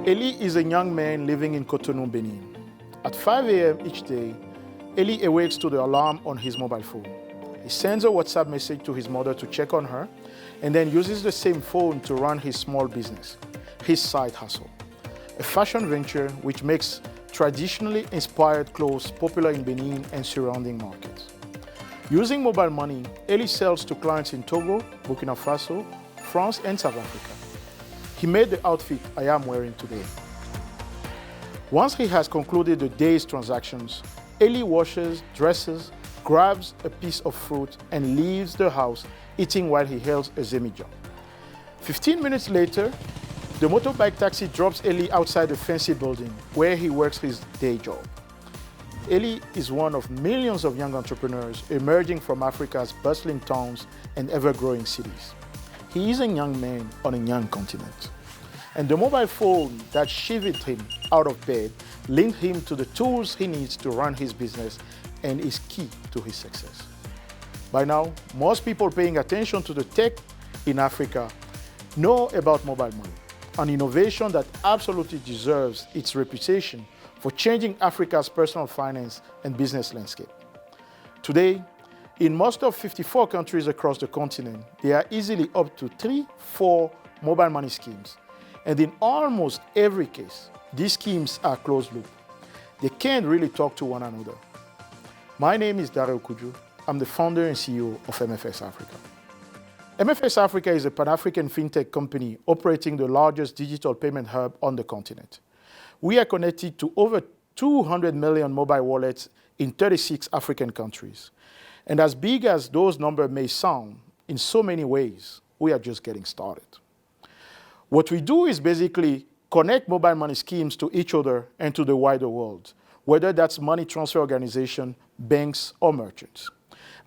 Elie is a young man living in Cotonou, Benin. At 5 a.m. each day, Elie awakes to the alarm on his mobile phone. He sends a WhatsApp message to his mother to check on her, and then uses the same phone to run his small business, his side hustle, a fashion venture which makes traditionally inspired clothes popular in Benin and surrounding markets. Using mobile money, Elie sells to clients in Togo, Burkina Faso, France, and South Africa. He made the outfit I am wearing today. Once he has concluded the day's transactions, Elie washes, dresses, grabs a piece of fruit, and leaves the house eating while he hails a semi-job. 15 minutes later, the motorbike taxi drops Elie outside the fancy building where he works his day job. Elie is one of millions of young entrepreneurs emerging from Africa's bustling towns and ever-growing cities. He is a young man on a young continent. And the mobile phone that shivered him out of bed linked him to the tools he needs to run his business and is key to his success. By now, most people paying attention to the tech in Africa know about mobile money, an innovation that absolutely deserves its reputation for changing Africa's personal finance and business landscape. Today, in most of 54 countries across the continent, there are easily up to 3-4 mobile money schemes. And in almost every case, these schemes are closed loop. They can't really talk to one another. My name is Okoudjou. I'm the founder and CEO of MFS Africa. MFS Africa is a Pan-African fintech company operating the largest digital payment hub on the continent. We are connected to over 200 million mobile wallets in 36 African countries. And as big as those numbers may sound, in so many ways, we are just getting started. What we do is basically connect mobile money schemes to each other and to the wider world, whether that's money transfer organization, banks, or merchants.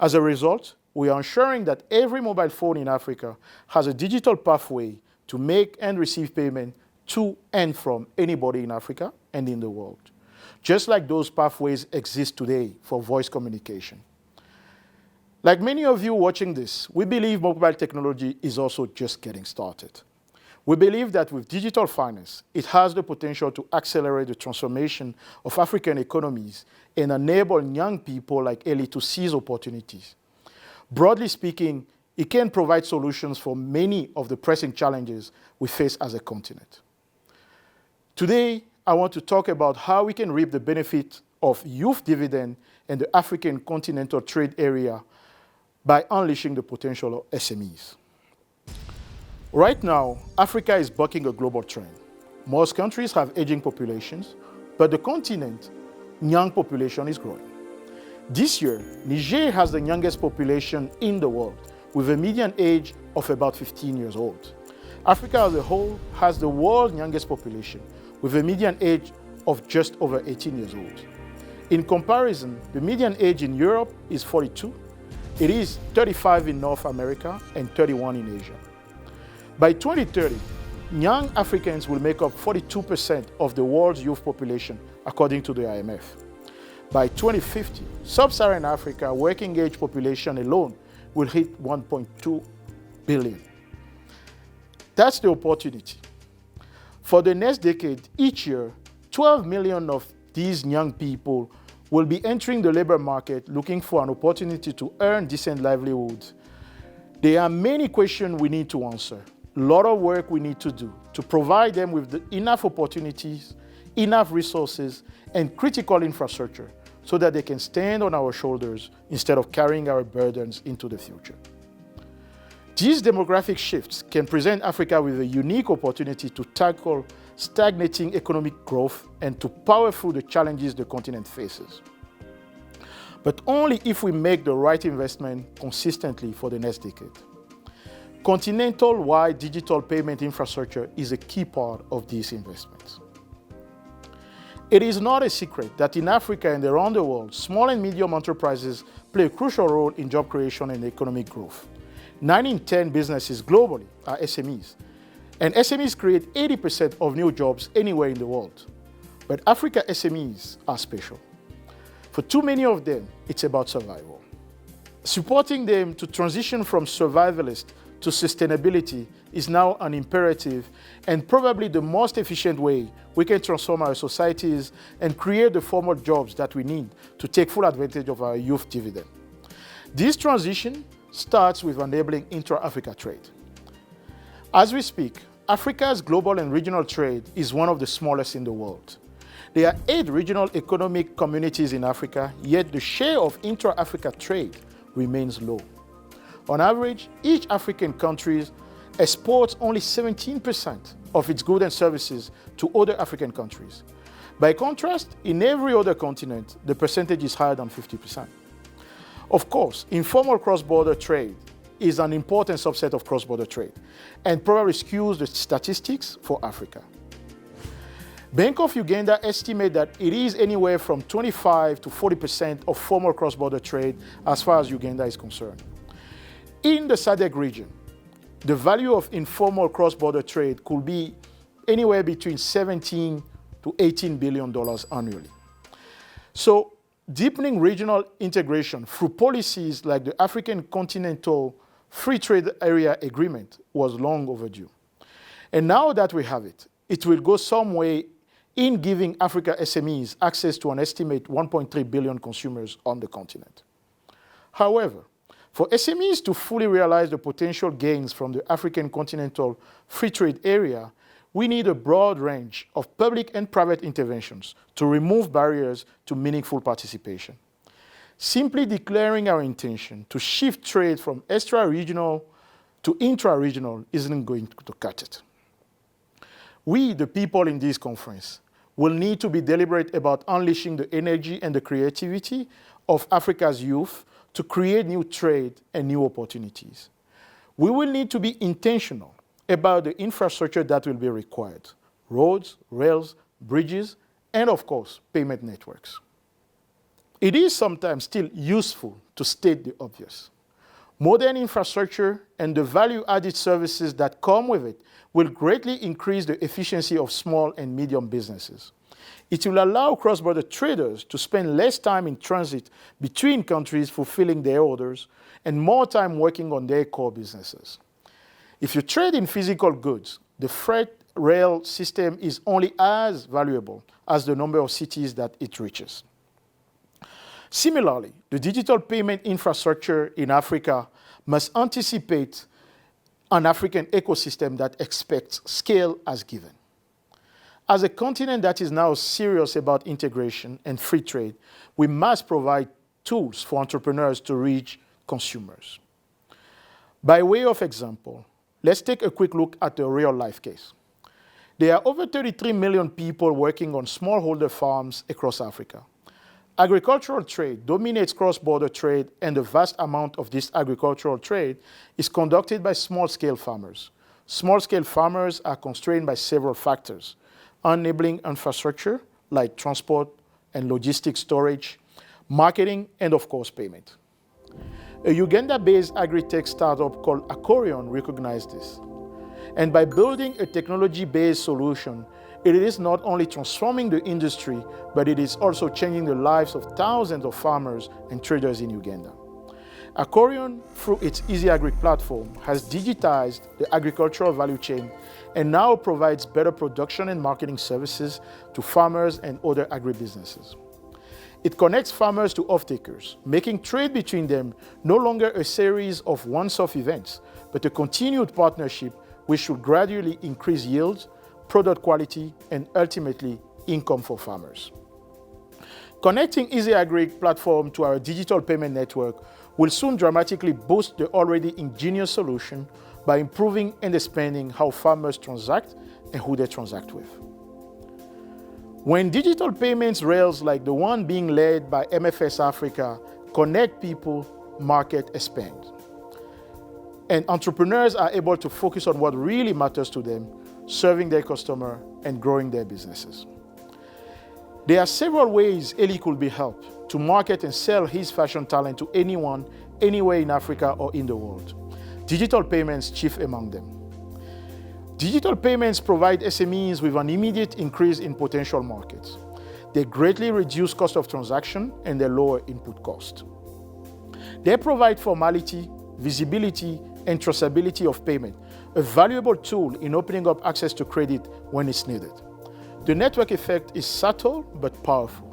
As a result, we are ensuring that every mobile phone in Africa has a digital pathway to make and receive payment to and from anybody in Africa and in the world, just like those pathways exist today for voice communication. Like many of you watching this, we believe mobile technology is also just getting started. We believe that with digital finance, it has the potential to accelerate the transformation of African economies and enable young people like Elie to seize opportunities. Broadly speaking, it can provide solutions for many of the pressing challenges we face as a continent. Today, I want to talk about how we can reap the benefit of youth dividend and the African continental trade area by unleashing the potential of SMEs. Right now, Africa is bucking a global trend. Most countries have aging populations, but the continent's young population is growing. This year, Niger has the youngest population in the world, with a median age of about 15 years old. Africa as a whole has the world's youngest population, with a median age of just over 18 years old. In comparison, the median age in Europe is 42. It is 35 in North America and 31 in Asia. By 2030, young Africans will make up 42% of the world's youth population, according to the IMF. By 2050, sub-Saharan Africa working-age population alone will hit 1.2 billion. That's the opportunity. For the next decade, each year, 12 million of these young people will be entering the labor market looking for an opportunity to earn decent livelihoods. There are many questions we need to answer, a lot of work we need to do to provide them with enough opportunities, enough resources, and critical infrastructure so that they can stand on our shoulders instead of carrying our burdens into the future. These demographic shifts can present Africa with a unique opportunity to tackle stagnating economic growth and to power through the challenges the continent faces. But only if we make the right investment consistently for the next decade. Continental-wide digital payment infrastructure is a key part of these investments. It is not a secret that in Africa and around the world, small and medium enterprises play a crucial role in job creation and economic growth. 9 in 10 businesses globally are SMEs, and SMEs create 80% of new jobs anywhere in the world. But Africa SMEs are special. For too many of them, it's about survival. Supporting them to transition from survivalist to sustainability is now an imperative and probably the most efficient way we can transform our societies and create the formal jobs that we need to take full advantage of our youth dividend. This transition starts with enabling intra-Africa trade. As we speak, Africa's global and regional trade is one of the smallest in the world. There are 8 regional economic communities in Africa, yet the share of intra-Africa trade remains low. On average, each African country exports only 17% of its goods and services to other African countries. By contrast, in every other continent, the percentage is higher than 50%. Of course, informal cross-border trade is an important subset of cross-border trade and probably skews the statistics for Africa. Bank of Uganda estimate that it is anywhere from 25 to 40% of formal cross-border trade as far as Uganda is concerned. In the SADC region, the value of informal cross-border trade could be anywhere between $17 to $18 billion annually. So, deepening regional integration through policies like the African Continental Free Trade Area Agreement was long overdue. And now that we have it, it will go some way in giving Africa SMEs access to an estimated 1.3 billion consumers on the continent. However, for SMEs to fully realize the potential gains from the African Continental Free Trade Area, we need a broad range of public and private interventions to remove barriers to meaningful participation. Simply declaring our intention to shift trade from extra-regional to intra-regional isn't going to cut it. We, the people in this conference, will need to be deliberate about unleashing the energy and the creativity of Africa's youth to create new trade and new opportunities. We will need to be intentional about the infrastructure that will be required: roads, rails, bridges, and of course, payment networks. It is sometimes still useful to state the obvious. Modern infrastructure and the value-added services that come with it will greatly increase the efficiency of small and medium businesses. It will allow cross-border traders to spend less time in transit between countries fulfilling their orders and more time working on their core businesses. If you trade in physical goods, the freight rail system is only as valuable as the number of cities that it reaches. Similarly, the digital payment infrastructure in Africa must anticipate an African ecosystem that expects scale as given. As a continent that is now serious about integration and free trade, we must provide tools for entrepreneurs to reach consumers. By way of example, let's take a quick look at a real-life case. There are over 33 million people working on smallholder farms across Africa. Agricultural trade dominates cross-border trade, and the vast amount of this agricultural trade is conducted by small-scale farmers. Small-scale farmers are constrained by several factors: enabling infrastructure like transport and logistics storage, marketing, and of course payment. A Uganda-based agri-tech startup called Acorion recognized this. And by building a technology-based solution, it is not only transforming the industry, but it is also changing the lives of thousands of farmers and traders in Uganda. Acorion, through its Easy Agri platform, has digitized the agricultural value chain and now provides better production and marketing services to farmers and other agribusinesses. It connects farmers to off-takers, making trade between them no longer a series of once-off events, but a continued partnership which should gradually increase yields, product quality, and ultimately income for farmers. Connecting Easy Agri platform to our digital payment network will soon dramatically boost the already ingenious solution by improving and expanding how farmers transact and who they transact with. When digital payments rails like the one being led by MFS Africa connect people, market, expand, and entrepreneurs are able to focus on what really matters to them, serving their customer and growing their businesses. There are several ways Elie could be helped to market and sell his fashion talent to anyone, anywhere in Africa or in the world. Digital payments chief among them. Digital payments provide SMEs with an immediate increase in potential markets. They greatly reduce cost of transaction and they lower input cost. They provide formality, visibility, and traceability of payment, a valuable tool in opening up access to credit when it's needed. The network effect is subtle but powerful.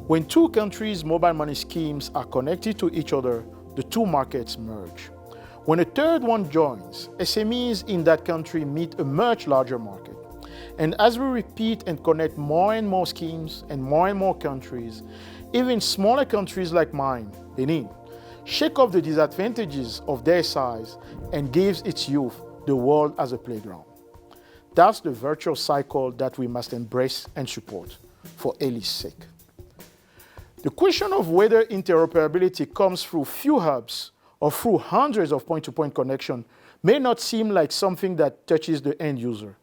When two countries' mobile money schemes are connected to each other, the two markets merge. When a third one joins, SMEs in that country meet a much larger market. And as we repeat and connect more and more schemes and more countries, even smaller countries like mine, Benin, shake off the disadvantages of their size and gives its youth the world as a playground. That's the virtuous cycle that we must embrace and support for Elie's sake. The question of whether interoperability comes through few hubs or through hundreds of point-to-point connections may not seem like something that touches the end user.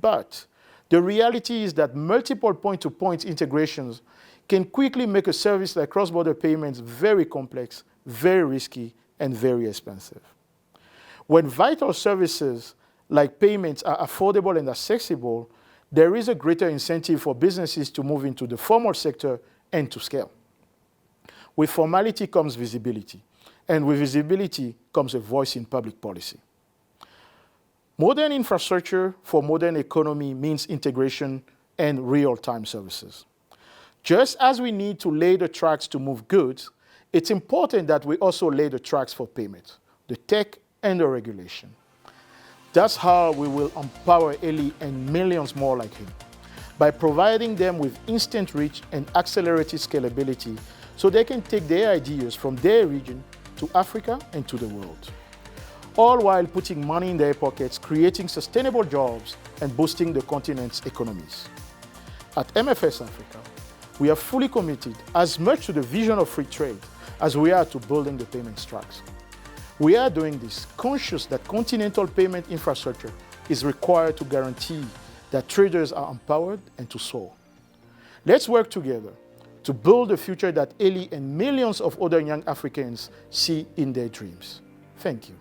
But the reality is that multiple point-to-point integrations can quickly make a service like cross-border payments very complex, very risky, and very expensive. When vital services like payments are affordable and accessible, there is a greater incentive for businesses to move into the formal sector and to scale. With formality comes visibility, and with visibility comes a voice in public policy. Modern infrastructure for modern economy means integration and real-time services. Just as we need to lay the tracks to move goods, it's important that we also lay the tracks for payment, the tech and the regulation. That's how we will empower Elie and millions more like him, by providing them with instant reach and accelerated scalability so they can take their ideas from their region to Africa and to the world, all while putting money in their pockets, creating sustainable jobs, and boosting the continent's economies. At MFS Africa, we are fully committed as much to the vision of free trade as we are to building the payment tracks. We are doing this conscious that continental payment infrastructure is required to guarantee that traders are empowered and to soar. Let's work together to build a future that Elie and millions of other young Africans see in their dreams. Thank you.